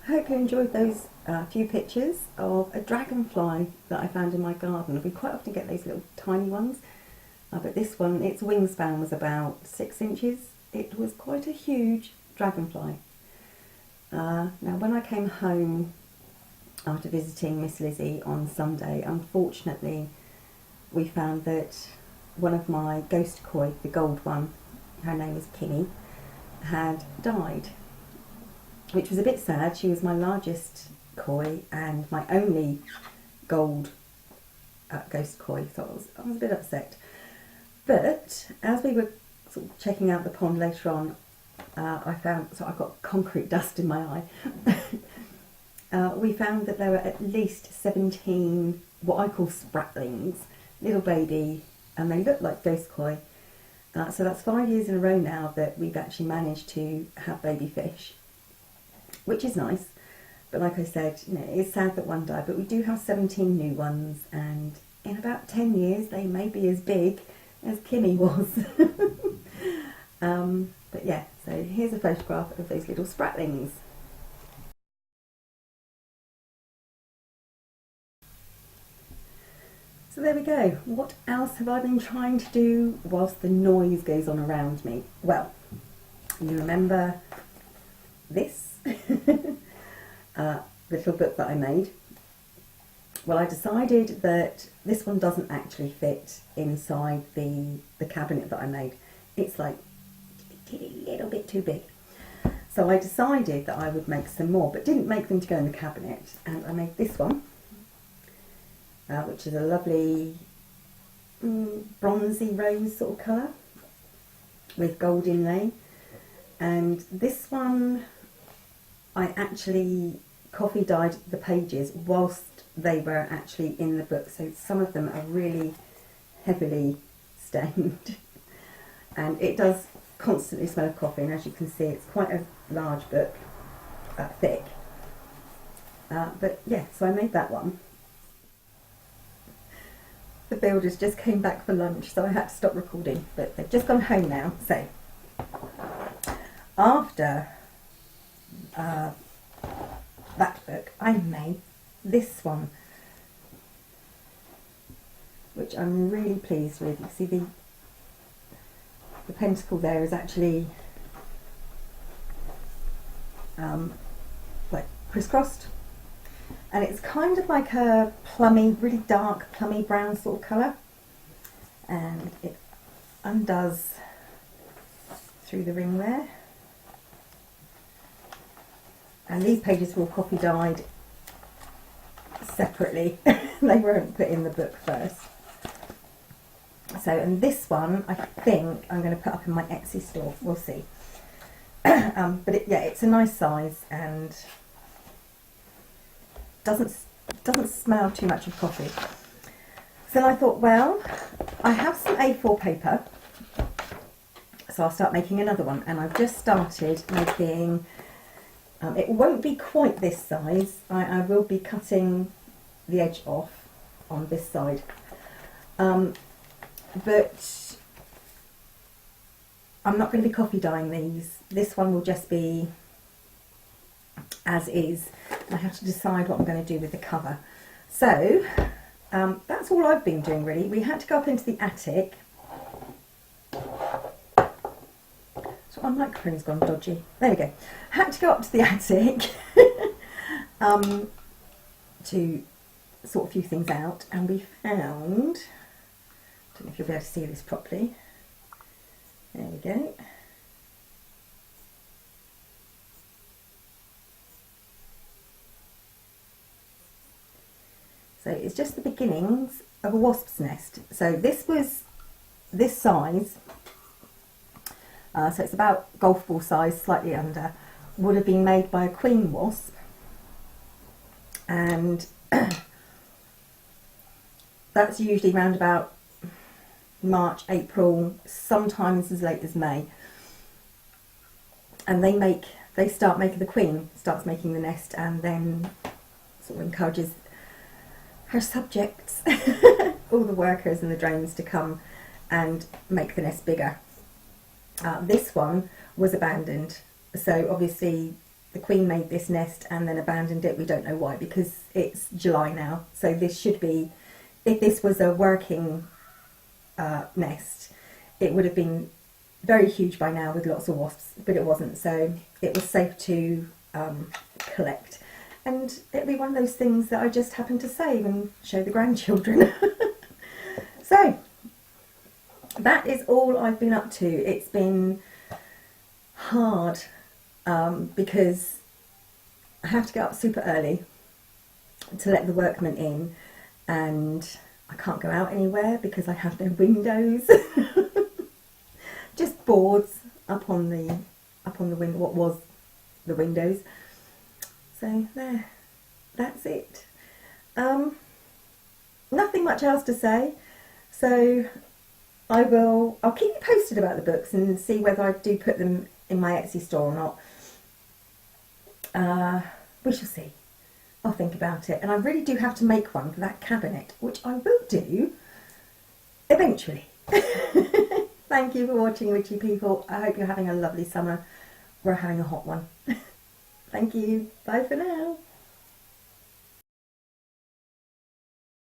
I hope you enjoyed those few pictures of a dragonfly that I found in my garden. We quite often get those little tiny ones, but this one, its wingspan was about 6 inches. It was quite a huge dragonfly. Now when I came home after visiting Miss Lizzie on Sunday, unfortunately we found that one of my ghost koi, the gold one, her name was Kimmy, had died, which was a bit sad. She was my largest koi and my only gold ghost koi, so I was a bit upset. But as we were sort of checking out the pond later on, I got concrete dust in my eye. We found that there were at least 17 what I call spratlings, little baby, and they look like ghost koi. So that's 5 years in a row now that we've actually managed to have baby fish, which is nice. But like I said, you know, it's sad that one died, but we do have 17 new ones, and in about 10 years they may be as big as Kimmy was. But yeah, so here's a photograph of those little spratlings. So there we go. What else have I been trying to do whilst the noise goes on around me? Well, you remember this little book that I made? Well, I decided that this one doesn't actually fit inside the cabinet that I made. It's like a little bit too big. So I decided that I would make some more, but didn't make them to go in the cabinet. And I made this one, which is a lovely bronzy rose sort of colour with gold inlay. And this one, I actually coffee dyed the pages whilst they were actually in the book, so some of them are really heavily stained and it does constantly smell of coffee, and as you can see it's quite a large book, thick, but yeah, so I made that one. The builders just came back for lunch, so I had to stop recording, but they've just gone home now. So after that book, I made this one, which I'm really pleased with. You see the pentacle there is actually like crisscrossed, and it's kind of like a plummy, really dark plummy brown sort of colour, and it undoes through the ring there. And these pages were all coffee dyed separately. They weren't put in the book first. So, and this one I think I'm going to put up in my Etsy store. We'll see. But yeah, it's a nice size and doesn't smell too much of coffee. So I thought, well, I have some A4 paper, so I'll start making another one. And I've just started making. It won't be quite this size. I will be cutting the edge off on this side, but I'm not going to be coffee dyeing these. This one will just be as is. I have to decide what I'm going to do with the cover. So that's all I've been doing really. We had to go up into the attic. So my microphone's gone dodgy. There we go. Had to go up to the attic to sort a few things out, and we found, I don't know if you'll be able to see this properly. There we go. So it's just the beginnings of a wasp's nest. So this was this size. So it's about golf ball size, slightly under, would have been made by a queen wasp, and that's usually around about March, April, sometimes as late as May, and they start making, the queen starts making the nest, and then sort of encourages her subjects, all the workers and the drones, to come and make the nest bigger. This one was abandoned, so obviously the Queen made this nest and then abandoned it. We don't know why, because it's July now. So this should be, if this was a working nest, it would have been very huge by now with lots of wasps, but it wasn't. So it was safe to collect. And it'll be one of those things that I just happen to save and show the grandchildren. So that is all I've been up to. It's been hard because I have to get up super early to let the workmen in, and I can't go out anywhere because I have no windows. Just boards up on the window, what was the windows. So there, that's it. Nothing much else to say. So I'll keep you posted about the books and see whether I do put them in my Etsy store or not. We shall see. I'll think about it. And I really do have to make one for that cabinet, which I will do eventually. Thank you for watching, witchy people. I hope you're having a lovely summer. We're having a hot one. Thank you. Bye for now.